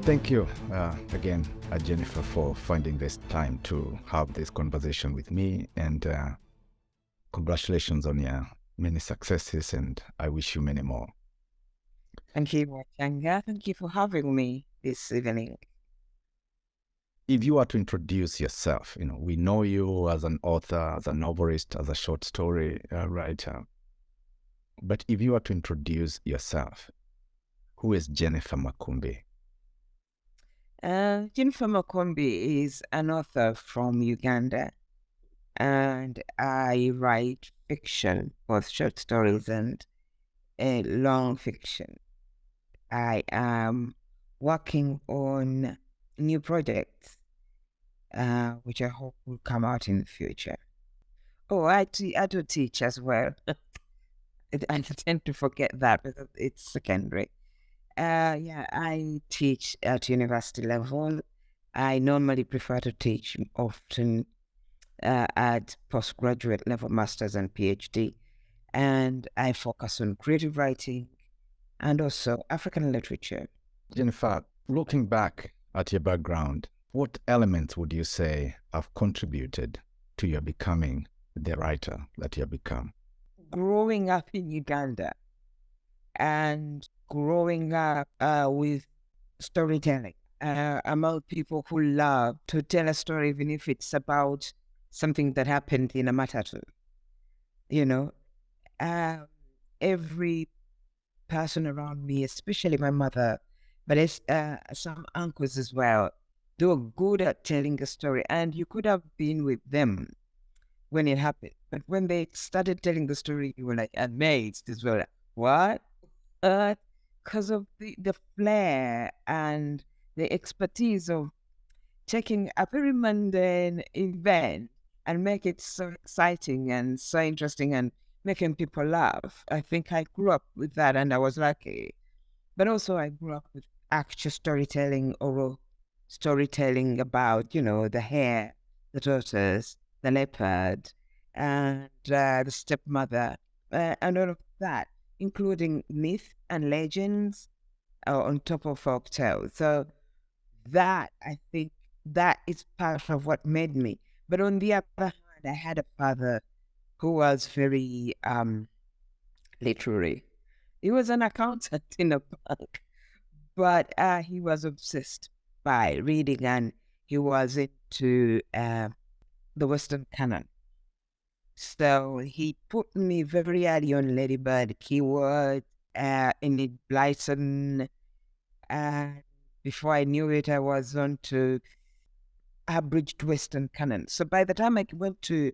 Thank you again, Jennifer, for finding this time to have this conversation with me. And congratulations on your many successes, and I wish you many more. Thank you, Wachanga. Thank you for having me this evening. If you are to introduce yourself, we know you as an author, as a novelist, as a short story writer. But if you are to introduce yourself, who is Jennifer Makumbi? Jennifer Makumbi is an author from Uganda, and I write fiction, both short stories and long fiction. I am working on new projects, which I hope will come out in the future. Oh, I do teach as well. I tend to forget that because it's secondary. Yeah, I teach at university level. I normally prefer to teach often at postgraduate level, master's and PhD. And I focus on creative writing and also African literature. Jennifer, looking back at your background, what elements would you say have contributed to your becoming the writer that you have become? Growing up in Uganda and growing up with storytelling among people who love to tell a story, even if it's about something that happened in a matatu. Every person around me, especially my mother, but it's some uncles as well, they were good at telling a story, and you could have been with them when it happened. But when they started telling the story, you were like amazed as well. What? Because of the flair and the expertise of taking a very mundane event and make it so exciting and so interesting and making people laugh. I think I grew up with that and I was lucky. But also I grew up with actual storytelling, oral storytelling about, the hare, the tortoise, the leopard, and the stepmother, and all of that, including myth and legends on top of folk tales. So that, I think, that is part of what made me. But on the other hand, I had a father who was very literary. He was an accountant in a bank, but he was obsessed by reading, and he was into the Western canon. So he put me very early on Ladybird, Keyword, Indeed Blyton, and before I knew it, I was on to abridged Western canon. So by the time I went to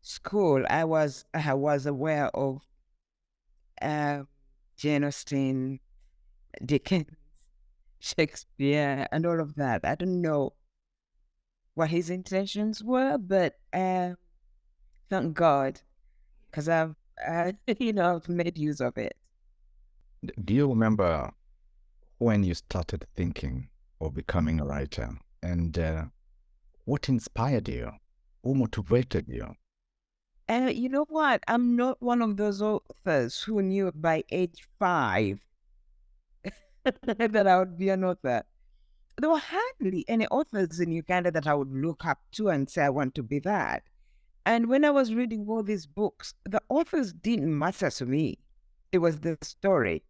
school, I was aware of Jane Austen, Dickens, Shakespeare, and all of that. I don't know what his intentions were, but thank God, because I've made use of it. Do you remember when you started thinking of becoming a writer, and what inspired you? Who motivated you? You know what? I'm not one of those authors who knew by age 5 that I would be an author. There were hardly any authors in Uganda that I would look up to and say, I want to be that. And when I was reading all these books, the authors didn't matter to me. It was the story,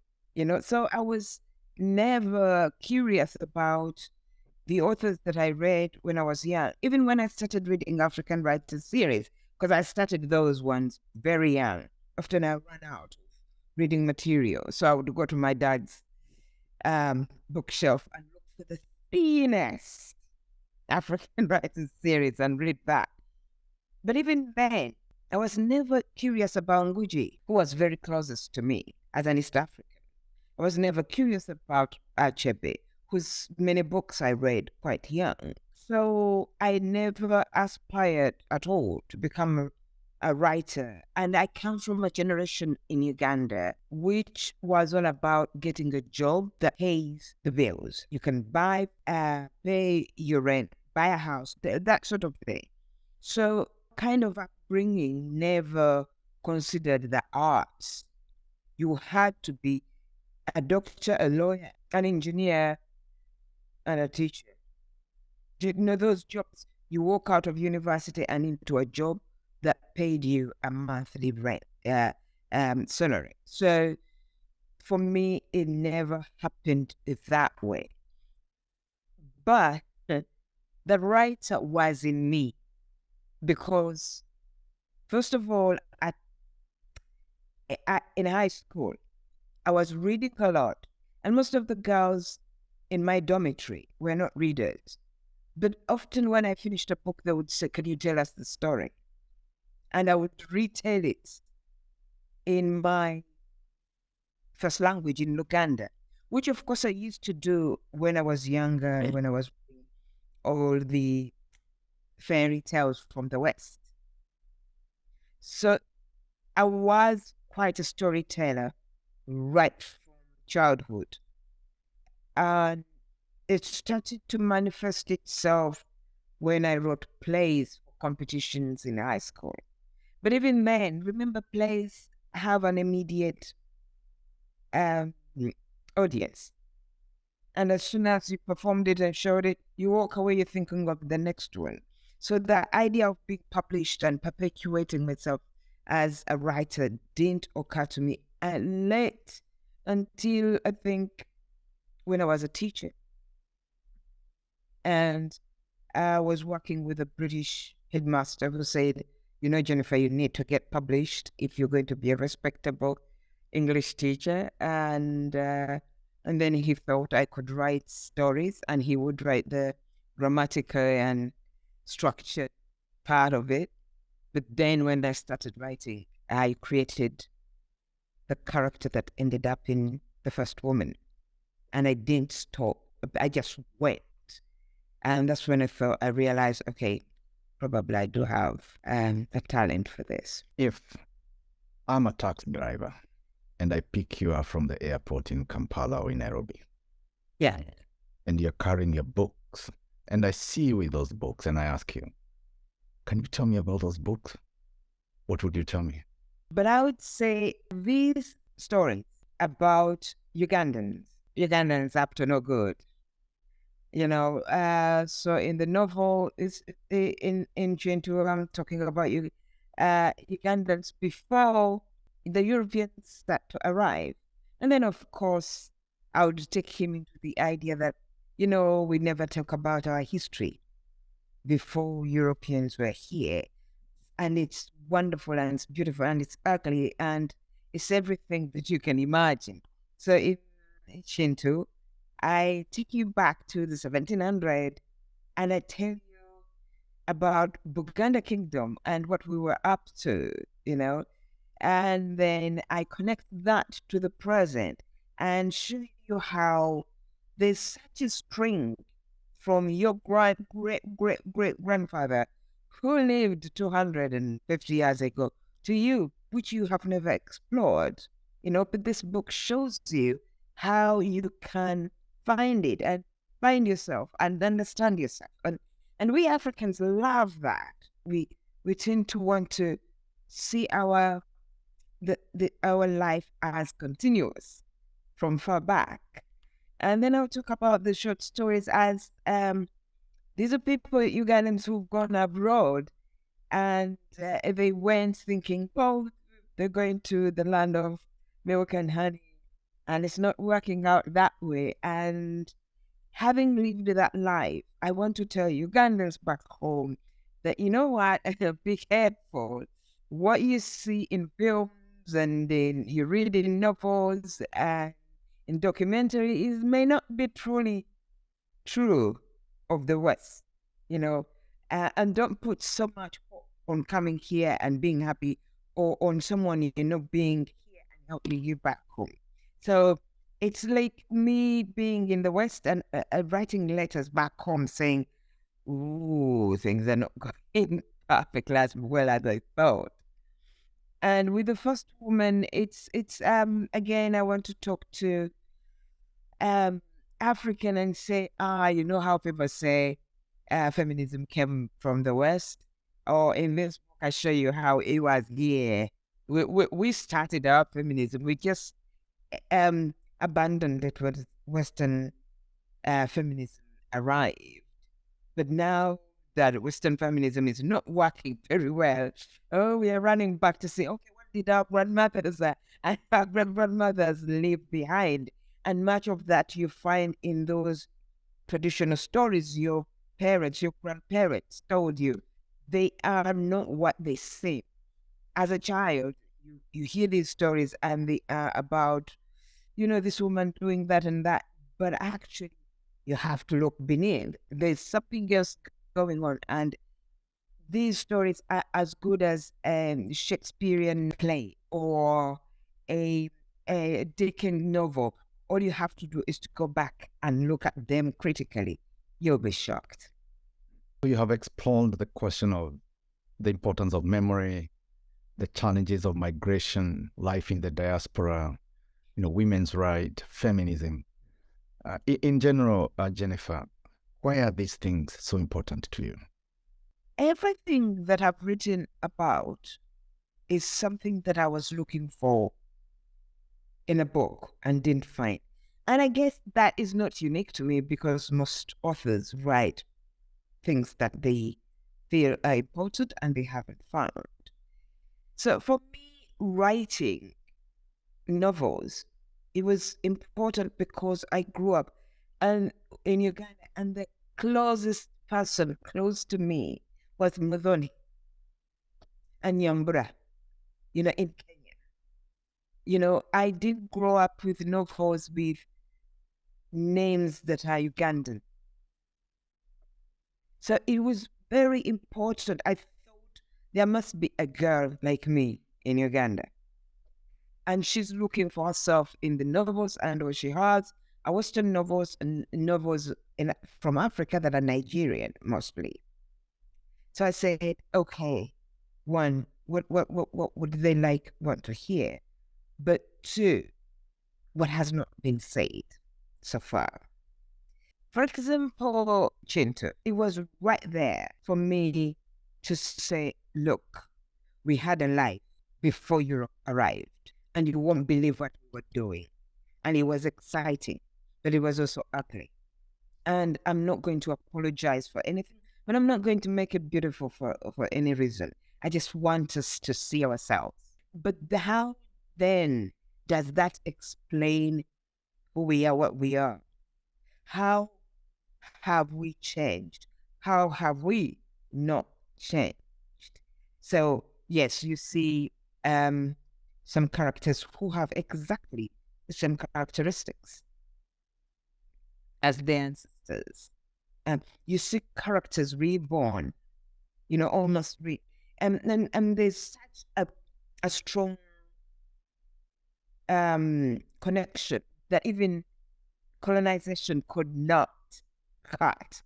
So I was never curious about the authors that I read when I was young. Even when I started reading African writers series, because I started those ones very young. Often I ran out of reading material. So I would go to my dad's bookshelf and look for the thinnest African writers series and read that. But even then, I was never curious about Ngugi, who was very closest to me as an East African. I was never curious about Achebe, whose many books I read quite young. So I never aspired at all to become a writer. And I come from a generation in Uganda, which was all about getting a job that pays the bills. You can pay your rent, buy a house, that sort of thing. So kind of upbringing never considered the arts. You had to be a doctor, a lawyer, an engineer, and a teacher. You know those jobs, you walk out of university and into a job that paid you a monthly rent, salary. So for me, it never happened that way. But the writer was in me because, first of all, in high school, I was reading a lot, and most of the girls in my dormitory were not readers. But often when I finished a book, they would say, "Can you tell us the story?" And I would retell it in my first language, in Luganda, which of course I used to do when I was younger, when I was reading all the fairy tales from the West. So I was quite a storyteller right from childhood. And it started to manifest itself when I wrote plays for competitions in high school. But even then, remember, plays have an immediate audience. And as soon as you performed it and showed it, you walk away, you're thinking of the next one. So the idea of being published and perpetuating myself as a writer didn't occur to me late, until I think when I was a teacher. And I was working with a British headmaster who said, "You know, Jennifer, you need to get published if you're going to be a respectable English teacher." And then he thought I could write stories, and he would write the grammatical and structured part of it. But then when I started writing, I created the character that ended up in The First Woman. And I didn't stop. I just went. And that's when I realized, okay, probably I do have a talent for this. If I'm a taxi driver and I pick you up from the airport in Kampala or in Nairobi, Yeah. and you're carrying your books, and I see you with those books, and I ask you, "Can you tell me about those books?" What would you tell me? But I would say these stories about Ugandans up to no good. You know, so in the novel, is in Gentle, I'm talking about Ugandans before the Europeans start to arrive. And then, of course, I would take him into the idea that, you know, we never talk about our history before Europeans were here. And it's wonderful and it's beautiful and it's ugly and it's everything that you can imagine. So in Shinto, I take you back to the 1700 and I tell you about Buganda Kingdom and what we were up to, you know, and then I connect that to the present and show you how there's such a string from your great grandfather who lived 250 years ago to you, which you have never explored, you know, but this book shows you how you can find it and find yourself and understand yourself. And we Africans love that. We tend to want to see our life as continuous from far back. And then I'll talk about the short stories as these are people, Ugandans who've gone abroad and they went thinking, well, they're going to the land of milk and honey, and it's not working out that way. And having lived that life, I want to tell Ugandans back home that, you know what, be careful. What you see in films and then you read in novels and in documentaries may not be truly true of the West, you know, and don't put so much hope on coming here and being happy or on someone, you know, being here and helping you back home. So it's like me being in the West and writing letters back home saying, ooh, things are not going perfectly as well as I thought. And with The First Woman, it's again, I want to talk to African and say, you know how people say feminism came from the West? Or in this book, I show you how it was here. We started our feminism. We just abandoned it with Western feminism arrived. But now that Western feminism is not working very well, we are running back to say, okay, what did our grandmothers and our grandmothers leave behind? And much of that you find in those traditional stories your parents, your grandparents told you. They are not what they say. As a child, you hear these stories and they are about, this woman doing that and that. But actually, you have to look beneath. There's something else going on. And these stories are as good as a Shakespearean play or a Dickens novel. All you have to do is to go back and look at them critically. You'll be shocked. You have explored the question of the importance of memory, the challenges of migration, life in the diaspora, women's rights, feminism. In general, Jennifer, why are these things so important to you? Everything that I've written about is something that I was looking for in a book and didn't find. And I guess that is not unique to me because most authors write things that they feel are important and they haven't found. So for me, writing novels, it was important because I grew up in Uganda, and the closest person close to me was Muthoni and Nyambura, in Kenya. I didn't grow up with novels with names that are Ugandan. So it was very important. I thought there must be a girl like me in Uganda. And she's looking for herself in the novels, and what she has are Western novels and novels from Africa that are Nigerian mostly. So I said, okay, one, what would they want to hear? But two, what has not been said so far? For example, Chintu, it was right there for me to say, look, we had a life before you arrived, and you won't believe what we were doing. And it was exciting, but it was also ugly. And I'm not going to apologize for anything, but I'm not going to make it beautiful for any reason. I just want us to see ourselves. But how then does that explain who we are, what we are? How have we changed? How have we not changed? So, yes, you see some characters who have exactly the same characteristics as their ancestors. You see characters reborn, almost and there's such a strong connection that even colonization could not cut,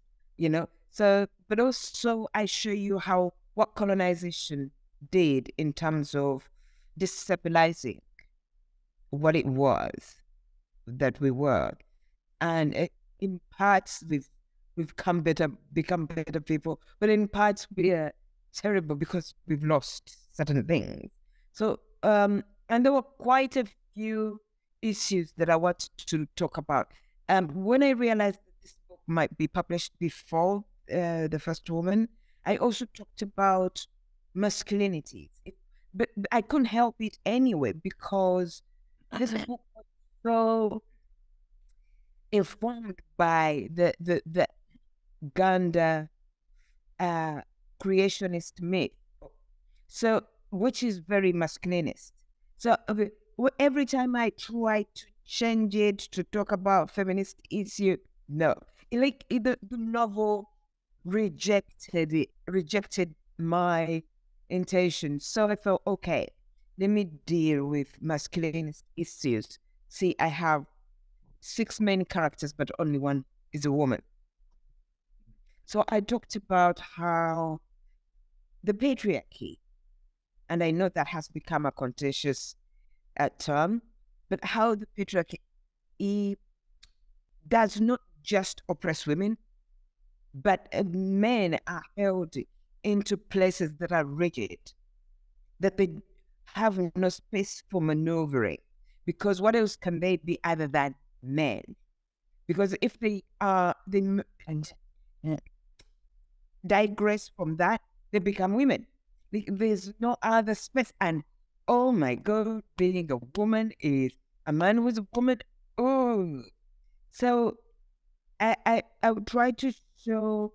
So, but also I show you what colonization did in terms of destabilizing what it was that we were. And in parts we've become better people, but in parts we are terrible because we've lost certain things. So, and there were quite a few issues that I wanted to talk about. When I realized that this book might be published before The First Woman, I also talked about masculinity. But I couldn't help it anyway because this book was so informed by the Ganda creationist myth, so which is very masculinist. So every time I try to change it to talk about feminist issue, no, the novel rejected my intention. So I thought, okay, let me deal with masculinist issues. See, I have 6 main characters, but only one is a woman. So I talked about how the patriarchy, and I know that has become a contentious term, but how the patriarchy does not just oppress women, but men are held into places that are rigid, that they have no space for maneuvering, because what else can they be other than men? Because if they and uh, digress from that, they become women. There's no other space. And oh my God, being a woman is a man who's a woman. Oh, so I would try to show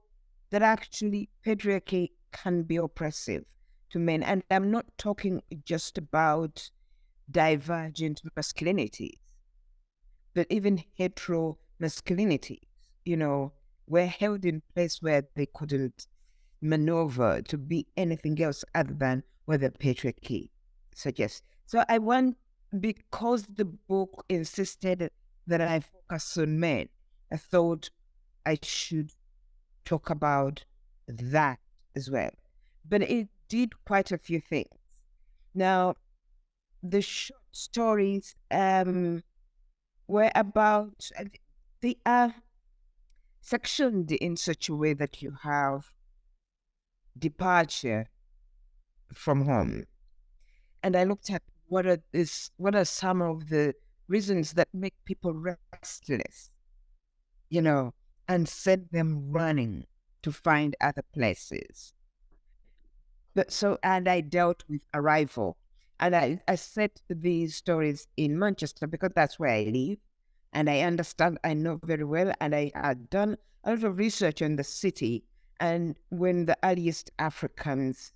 that actually patriarchy can be oppressive to men. And I'm not talking just about divergent masculinities, but even hetero masculinities, were held in place where they couldn't maneuver to be anything else other than what the patriarchy suggests. So because the book insisted that I focus on men, I thought I should talk about that as well. But it did quite a few things. Now, the short stories were about, they are sectioned in such a way that you have departure from home. And I looked at what are some of the reasons that make people restless, and send them running to find other places. And I dealt with arrival. And I set these stories in Manchester because that's where I live. And I understand, I know very well. And I had done a lot of research on the city and when the earliest Africans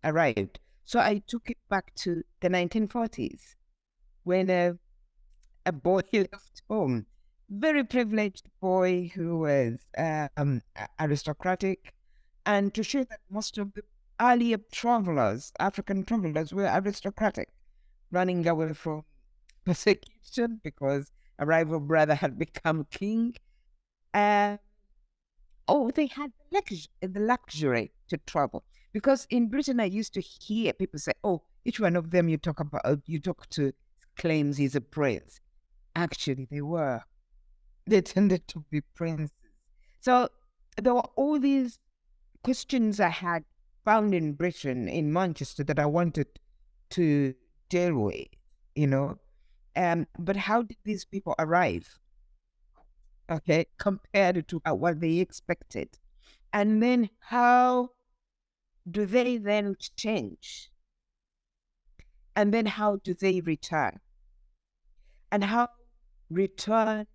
arrived. So I took it back to the 1940s when a boy left home. Very privileged boy who was aristocratic. And to show that most of the earlier travelers, African travelers, were aristocratic, running away from persecution because a rival brother had become king. They had the luxury to travel. Because in Britain, I used to hear people say, oh, each one of them you talk to claims he's a prince. Actually, they tended to be princes. So there were all these questions I had found in Britain, in Manchester, that I wanted to deal with, but how did these people arrive? Okay, compared to what they expected. And then how do they then change? And then how do they return? And how return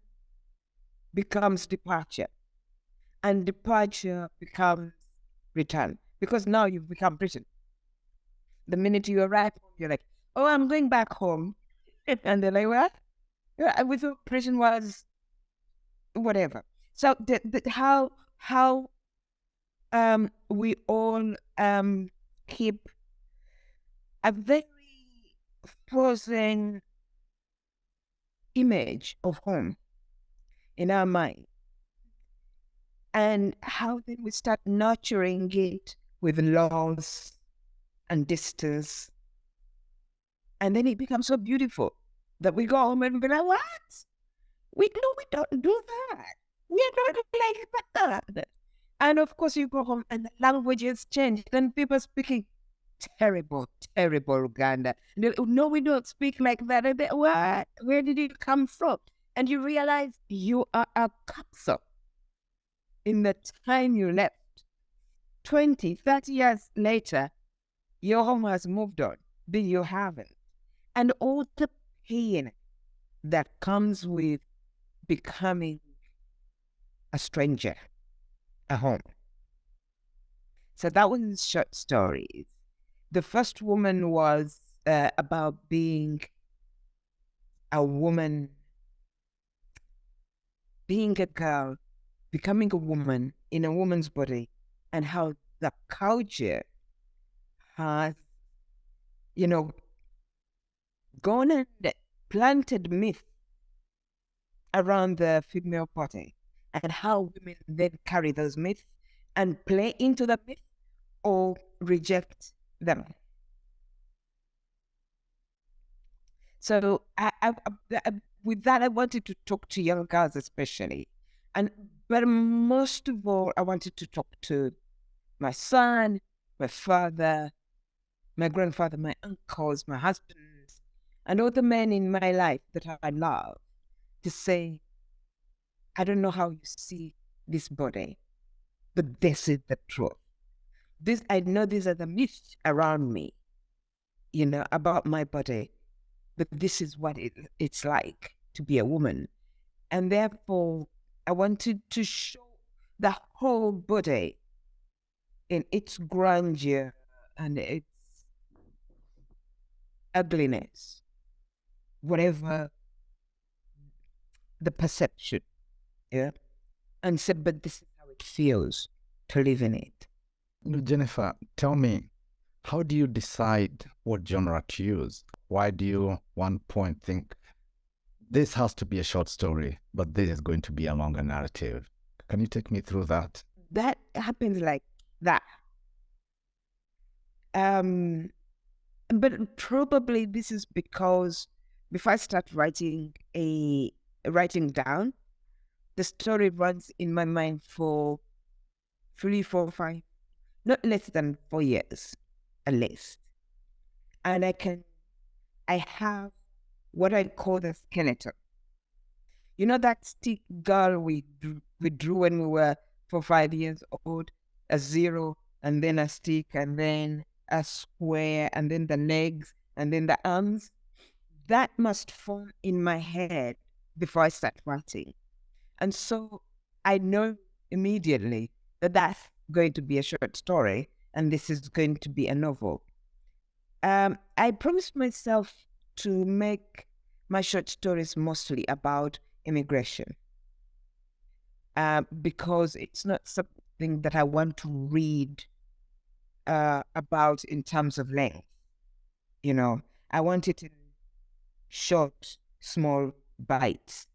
becomes departure, and departure becomes return. Because now you've become Britain. The minute you arrive home, you're like, oh, I'm going back home. And they're like, what? We thought Britain was whatever. So how we all keep a very frozen image of home in our mind, and how then we start nurturing it with laws and distance, and then it becomes so beautiful that we go home and be like, what? We don't do that. We don't like that. And of course, you go home and the languages change. Then people speaking terrible Uganda. And they're like, no, we don't speak like that. And they, what? Where did it come from? And you realize you are a capsule. In the time you left, 20, 30 years later, your home has moved on, but you haven't. And all the pain that comes with becoming a stranger at home. So that was short stories. The first woman was about being a woman, being a girl, becoming a woman in a woman's body, and how the culture has, gone and planted myth around the female body, and how women then carry those myths and play into the myth or reject them. So with that, I wanted to talk to young girls especially. But most of all, I wanted to talk to my son, my father, my grandfather, my uncles, my husband, and all the men in my life that I love, to say, I don't know how you see this body, but this is the truth. I know these are the myths around me, about my body, but this is what it's like to be a woman. And therefore, I wanted to show the whole body in its grandeur and its ugliness, whatever the perception, yeah? And said, but this is how it feels to live in it. Jennifer, tell me, how do you decide what genre to use? Why do you, one point, think this has to be a short story, but this is going to be a longer narrative? Can you take me through that? That happens like that. But probably this is because before I start writing down, the story runs in my mind for 3, 4, 5, not less than 4 years, at least. And I have what I call the skeleton. You know that stick girl we drew when we were 4, 5 years old, a zero, and then a stick, and then a square, and then the legs, and then the arms. That must form in my head before I start writing. And so I know immediately that that's going to be a short story, and this is going to be a novel. I promised myself to make my short stories mostly about immigration, because it's not something that I want to read about in terms of length. I want it in short, small bites.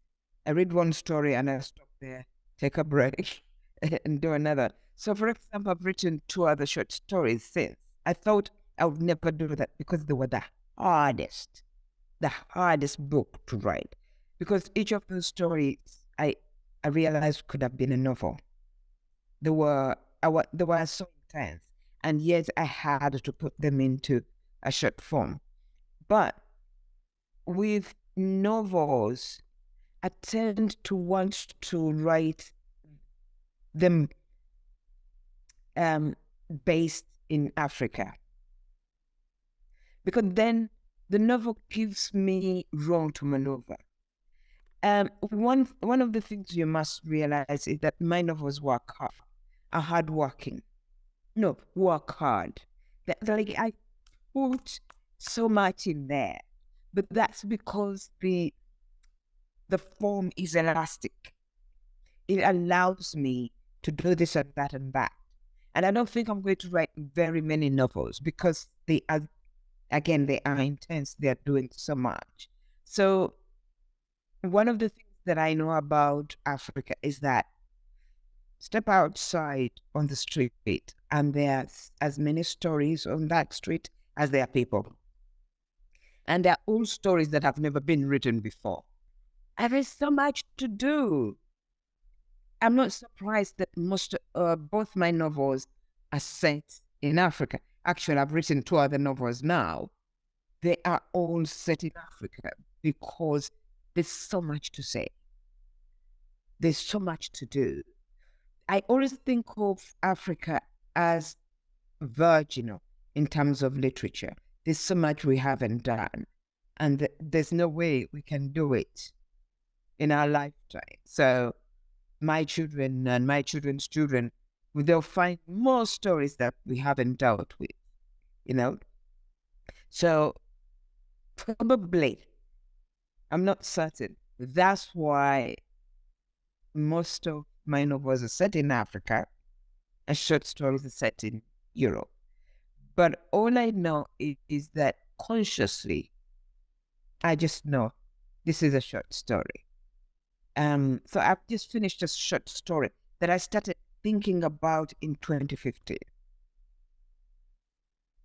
I read one story and I stop there, take a break, and do another. So, for example, I've written 2 other short stories since. I thought I would never do that because they were the hardest book to write. Because each of those stories I realized could have been a novel. They were so intense, and yet I had to put them into a short form. But with novels, I tend to want to write them based in Africa, because then the novel gives me room to maneuver. One of the things you must realize is that my novels work hard, work hard. Like I put so much in there, but that's because the form is elastic. It allows me to do this and that and that. And I don't think I'm going to write very many novels because they are intense. They are doing so much. So one of the things that I know about Africa is that step outside on the street and there's as many stories on that street as there are people. And they're all stories that have never been written before. And there's so much to do. I'm not surprised that both my novels are set in Africa. Actually, I've written 2 other novels now. They are all set in Africa because there's so much to say. There's so much to do. I always think of Africa as virginal in terms of literature. There's so much we haven't done, and there's no way we can do it in our lifetime. So my children and my children's children, they'll find more stories that we haven't dealt with, So probably, I'm not certain. That's why most of my novels are set in Africa and short stories are set in Europe. But all I know is that consciously, I just know this is a short story. So I've just finished a short story that I started thinking about in 2015.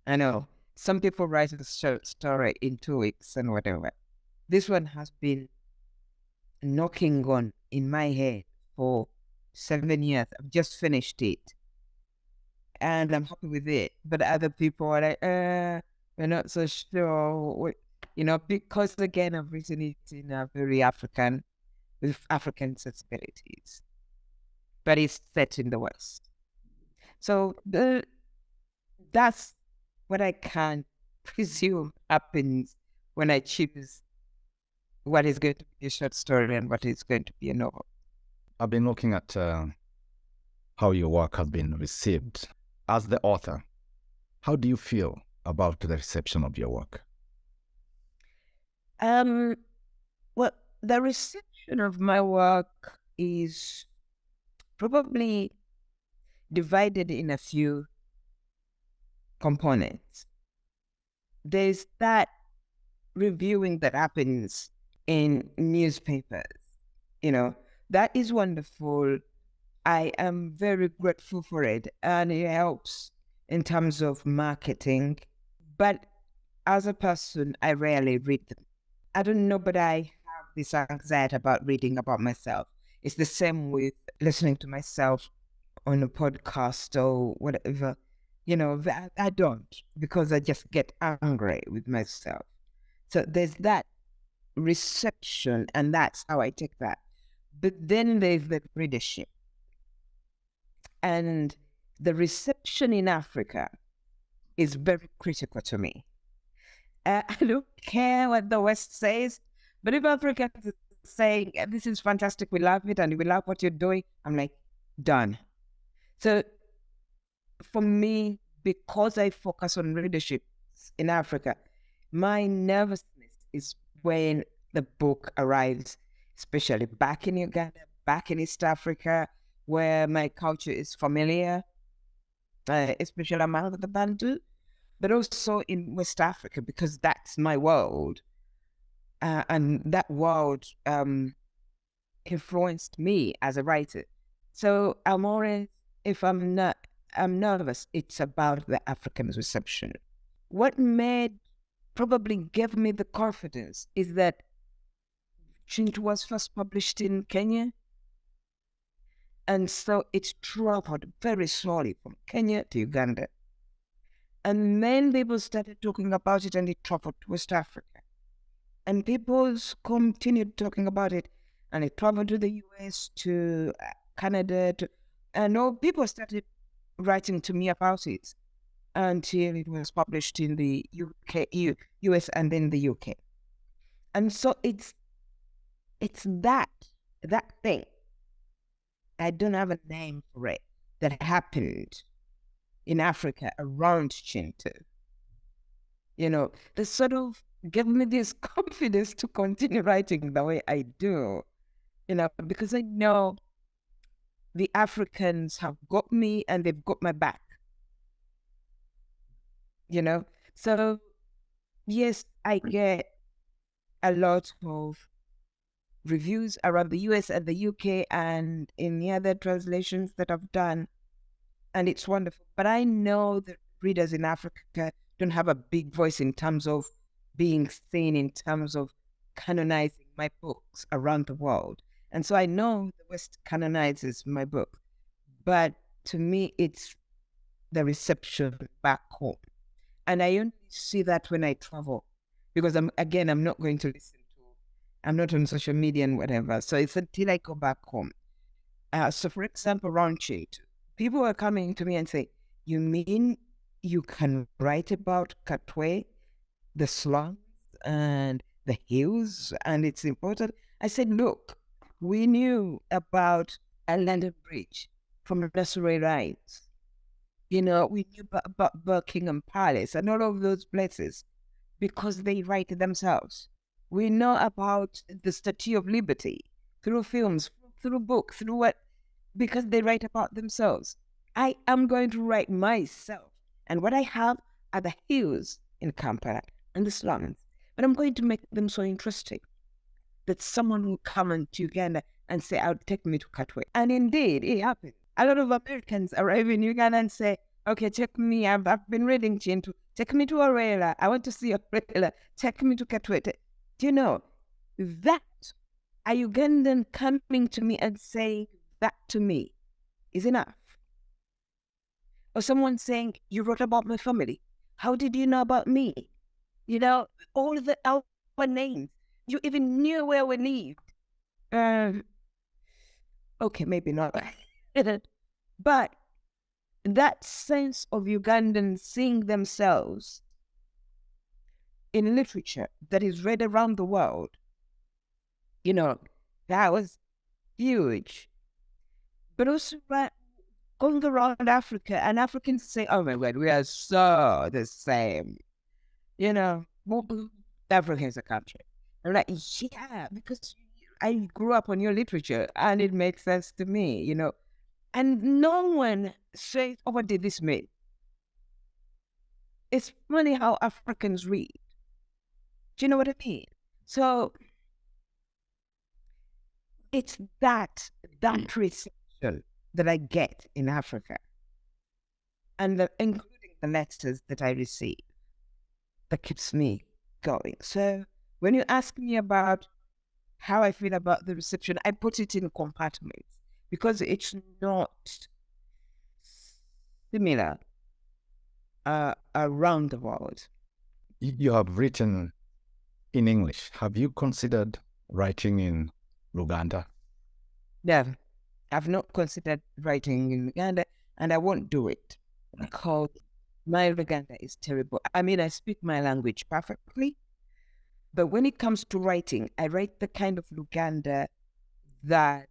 I know some people write a short story in 2 weeks and whatever. This one has been knocking on in my head for 7 years. I've just finished it. And I'm happy with it. But other people are like, we're not so sure. Because again, I've written it in a very African with African sensibilities, but it's set in the West. So that's what I can presume happens when I choose what is going to be a short story and what is going to be a novel. I've been looking at how your work has been received. As the author, how do you feel about the reception of your work? Well, the reception of my work is probably divided in a few components. There's that reviewing that happens in newspapers, that is wonderful. I am very grateful for it, and it helps in terms of marketing. But as a person, I rarely read them. I don't know, but I have this anxiety about reading about myself. It's the same with listening to myself on a podcast or whatever. I don't, because I just get angry with myself. So there's that reception, and that's how I take that. But then there's the readership. And the reception in Africa is very critical to me. I don't care what the West says, but if Africa is saying, this is fantastic, we love it, and we love what you're doing, I'm like, done. So for me, because I focus on readership in Africa, my nervousness is when the book arrives, especially back in Uganda, back in East Africa, where my culture is familiar, especially among the Bantu, but also in West Africa, because that's my world. And that world influenced me as a writer. So I'm always, if I'm nervous, it's about the African reception. What probably gave me the confidence is that Chintu was first published in Kenya. And so it traveled very slowly from Kenya to Uganda. And then people started talking about it, and it traveled to West Africa. And people continued talking about it, and it traveled to the US, to Canada, and all people started writing to me about it until it was published in the US and then the UK. And so it's that thing, I don't have a name for it, that happened in Africa around Chintu. That sort of gave me this confidence to continue writing the way I do, because I know the Africans have got me and they've got my back. So yes, I get a lot of reviews around the US and the UK and in the other translations that I've done, and it's wonderful. But I know that readers in Africa don't have a big voice in terms of being seen, in terms of canonizing my books around the world. And so I know the West canonizes my book, but to me, it's the reception back home. And I only see that when I travel, because I'm not going to listen to, I'm not on social media and whatever. So it's until I go back home. So for example, around Chintu, people are coming to me and say, you mean you can write about Katwe, the slums and the hills, and it's important? I said, look, we knew about a London Bridge from nursery rhymes. We knew about Buckingham Palace and all of those places because they write themselves. We know about the Statue of Liberty through films, through books, through what, because they write about themselves. I am going to write myself. And what I have are the hills in Kampala and the slums. But I'm going to make them so interesting that someone will come into Uganda and say, take me to Katwe. And indeed, it happened. A lot of Americans arrive in Uganda and say, okay, take me, I've been reading Chintu. Take me to Aurelia. I want to see Aurelia. Take me to Katwe. Do you know, that a Ugandan coming to me and saying that to me is enough. Or someone saying, you wrote about my family. How did you know about me? All our names. You even knew where we lived. Okay, maybe not. But that sense of Ugandans seeing themselves in literature that is read around the world, that was huge. But also going around Africa and Africans say, oh my God, we are so the same. Africa is a country. I'm like, yeah, because I grew up on your literature and it makes sense to me, And no one says, oh, what did this mean? It's funny how Africans read. Do you know what I mean? So it's that reception that I get in Africa, and including the letters that I receive, that keeps me going. So when you ask me about how I feel about the reception, I put it in compartments because it's not similar around the world. You have written in English. Have you considered writing in Luganda? No, I've not considered writing in Uganda, and I won't do it because my Luganda is terrible. I mean, I speak my language perfectly, but when it comes to writing, I write the kind of Luganda that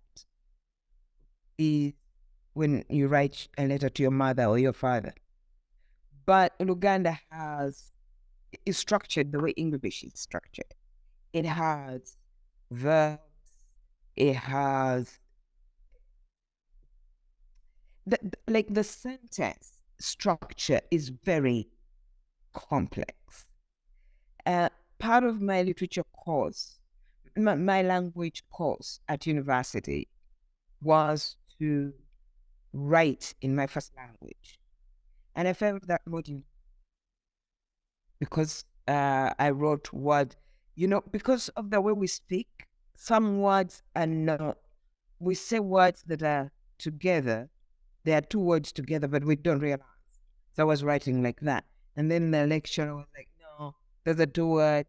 is when you write a letter to your mother or your father. But Luganda is structured the way English is structured. It has verbs, it has the sentence structure is very complex. Part of my literature course, my language course at university was to write in my first language. And I felt that motivated because I wrote words, because of the way we speak, some words are not, we say words that are together. There are two words together, but we don't realize. So I was writing like that. And then the lecturer was like, no, there's a two words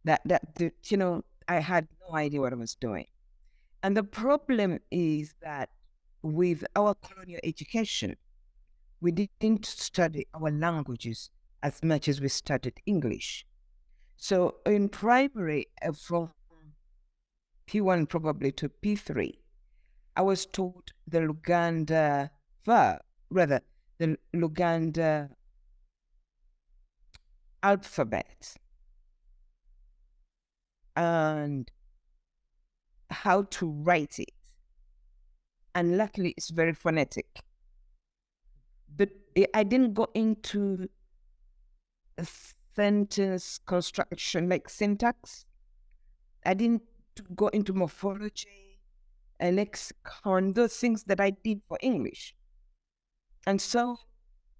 I had no idea what I was doing. And the problem is that with our colonial education, we didn't study our languages as much as we studied English. So in primary, from P1 probably to P3, I was taught the Luganda the Luganda alphabet and how to write it. And luckily, it's very phonetic. But I didn't go into a sentence construction like syntax. I didn't go into morphology and lexicon, those things that I did for English. And so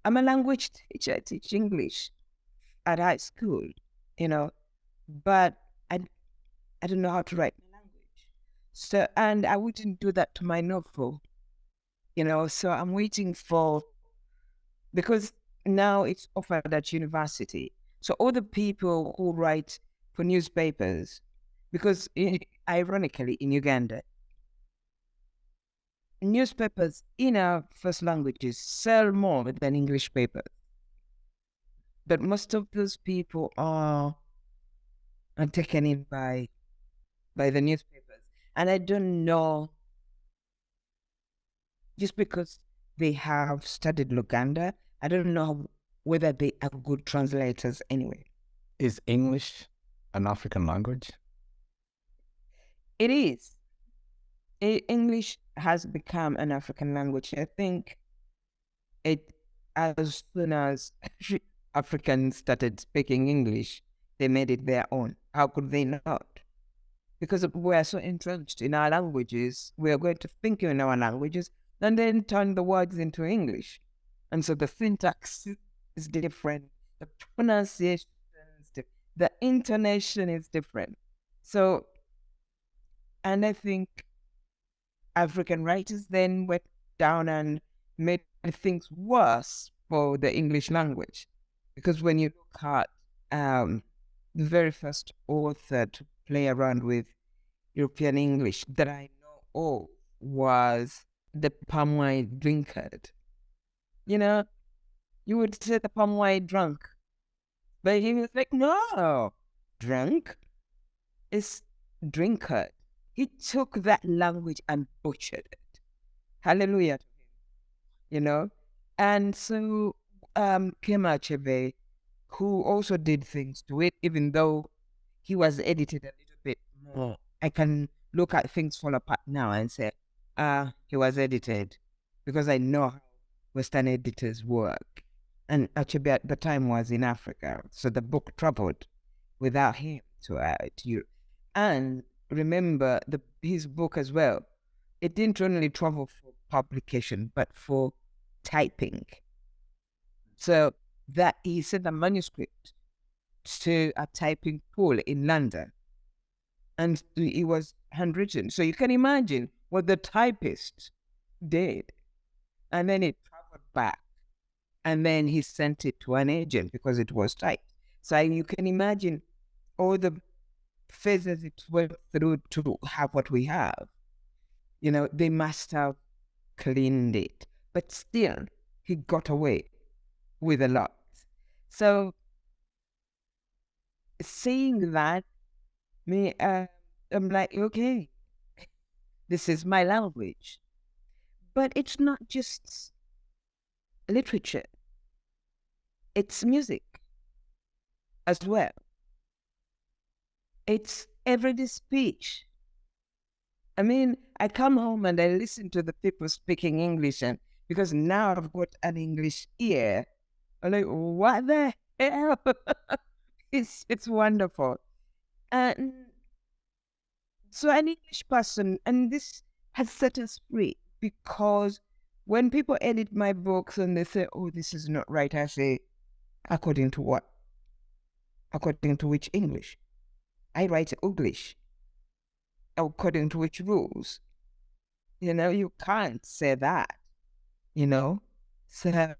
I'm a language teacher. I teach English at high school, but I don't know how to write my language. So, and I wouldn't do that to my novel, so I'm waiting because now it's offered at university. So all the people who write for newspapers, because ironically in Uganda, newspapers in our first languages sell more than English papers. But most of those people are taken in by the newspapers. And I don't know, just because they have studied Luganda, I don't know whether they are good translators anyway. Is English an African language? It is. English has become an African language. I think as soon as Africans started speaking English, they made it their own. How could they not? Because we are so entrenched in our languages, we are going to think in our languages and then turn the words into English. And so the syntax is different, the pronunciation is different, the intonation is different. So, and I think African writers then went down and made things worse for the English language. Because when you look at the very first author to play around with European English that I know of was the palm wine drunkard. You know, you would say the palm wine drunk, but he was like, no, drunk is drunkard. He took that language and butchered it. Hallelujah to him, you know. And so Kema Achebe, who also did things to it, even though he was edited a little bit more. I can look at things fall apart now and say, he was edited, because I know how Western editors work. And Achebe at the time was in Africa, so the book traveled without him to Europe. And remember, his book as well, it didn't only travel for publication, but for typing. So that he sent a manuscript to a typing pool in London, and it was handwritten. So you can imagine what the typist did. And then it traveled back, and then he sent it to an agent because it was typed. So you can imagine all the phases it went through to have what we have. You know, they must have cleaned it, but still, he got away with a lot. So seeing that, I'm like, okay, this is my language. But it's not just literature, it's music as well. It's everyday speech. I mean, I come home and I listen to the people speaking English, and because now I've got an English ear, I'm like, what the hell? It's wonderful. And so an English person, and this has set us free, because when people edit my books and they say, oh, this is not right, I say, according to what? According to which English? I write English. According to which rules? You know, you can't say that, you know? So,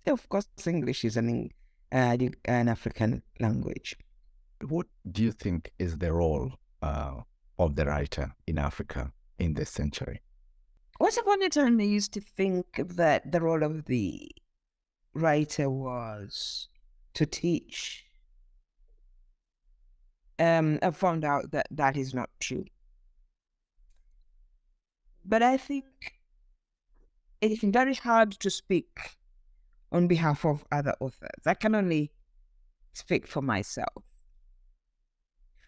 of course, English is an African language. What do you think is the role of the writer in Africa in this century? Once upon a time, I used to think that the role of the writer was to teach. I found out that that is not true. But I think it's very hard to speak on behalf of other authors. I can only speak for myself.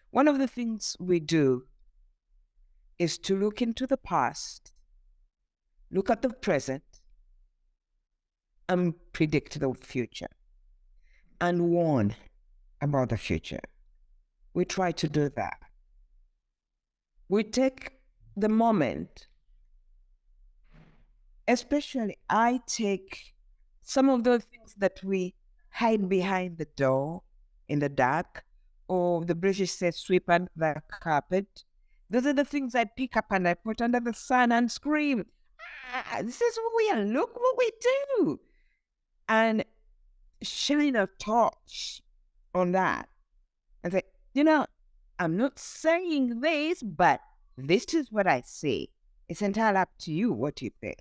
One of the things we do is to look into the past, look at the present, and predict the future, and warn about the future. We try to do that. We take the moment, especially I take some of those things that we hide behind the door in the dark, or the British say sweep under the carpet. Those are the things I pick up and I put under the sun and scream, this is what we are, look what we do. And shine a torch on that and say, you know, I'm not saying this, but this is what I say. It's entirely up to you what you think.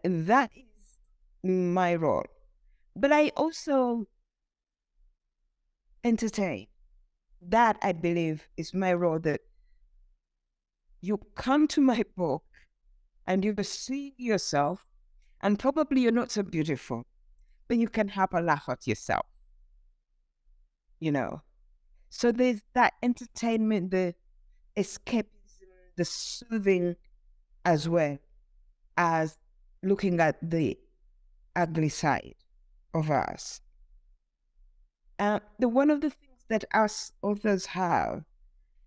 That is my role. But I also entertain. That, I believe, is my role, that you come to my book and you see yourself, and probably you're not so beautiful, but you can have a laugh at yourself, you know. So there's that entertainment, the escapism, the soothing, as well as looking at the ugly side of us. One of the things that us authors have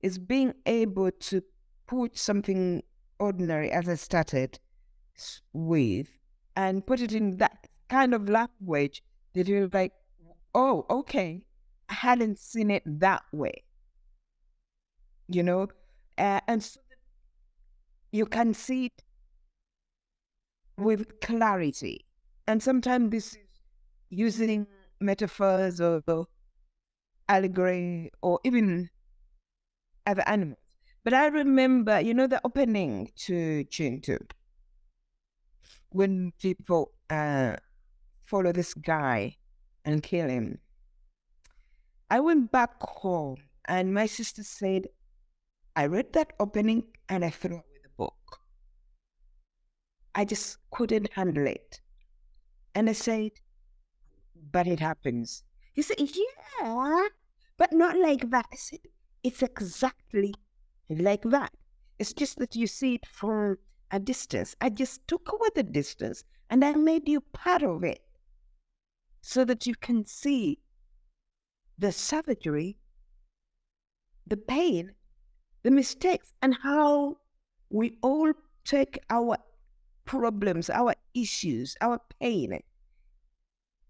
is being able to put something ordinary, as I started with, and put it in that kind of language that you're like, oh, okay, I hadn't seen it that way, you know? And so that you can see it with clarity. And sometimes this is using metaphors or allegory, or even other animals. But I remember, the opening to Chintu, when people follow this guy and kill him. I went back home and my sister said, I read that opening and I threw away the book. I just couldn't handle it. And I said, but it happens. He said, yeah, but not like that. I said, it's exactly like that. It's just that you see it from a distance. I just took away the distance and I made you part of it so that you can see the savagery, the pain, the mistakes, and how we all take our problems, our issues, our pain,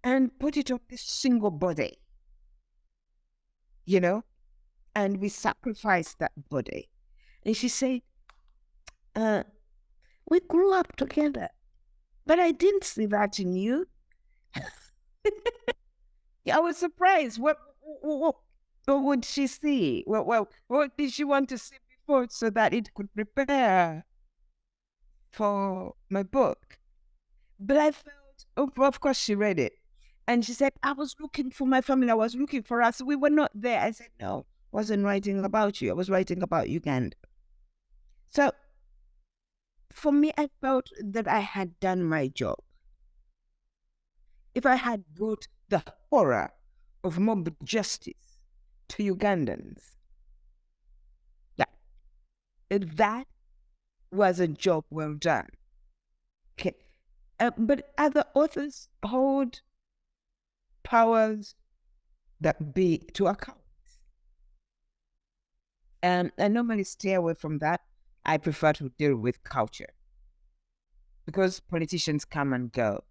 and put it on this single body, and we sacrifice that body. And she said, we grew up together, but I didn't see that in you. I was surprised. What would she see? Well, what did she want to see before so that it could prepare for my book? But I felt, of course she read it. And she said, I was looking for my family. I was looking for us. We were not there. I said, no, I wasn't writing about you. I was writing about Uganda. So for me, I felt that I had done my job. If I had brought the horror of mob justice to Ugandans, that was a job well done. Okay. But other authors hold powers that be to account. And I normally stay away from that. I prefer to deal with culture because politicians come and go.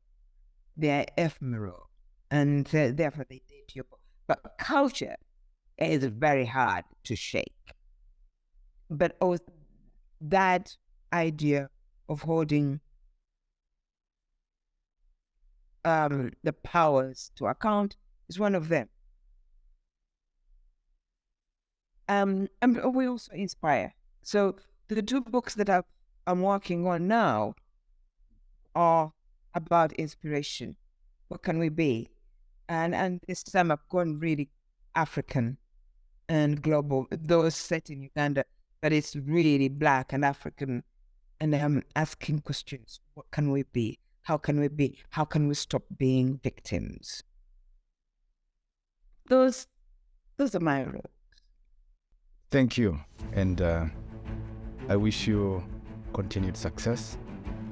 They're ephemeral and therefore they date your book. But culture is very hard to shake. But that idea of holding the powers to account is one of them. And we also inspire. So the two books that I'm working on now are about inspiration. What can we be? And this time I've gone really African and global, though set in Uganda, but it's really Black and African. And I'm asking questions. What can we be? How can we be? How can we stop being victims? Those are my roles. Thank you. And I wish you continued success.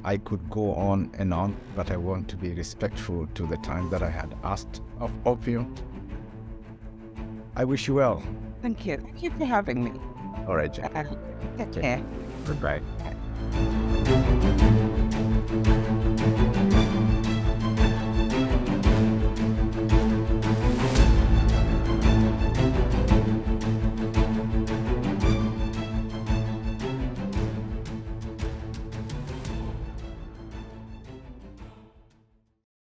I could go on and on, but I want to be respectful to the time that I had asked of you. I wish you well. Thank you. Thank you for having me. All right, Jack. Take care. Goodbye.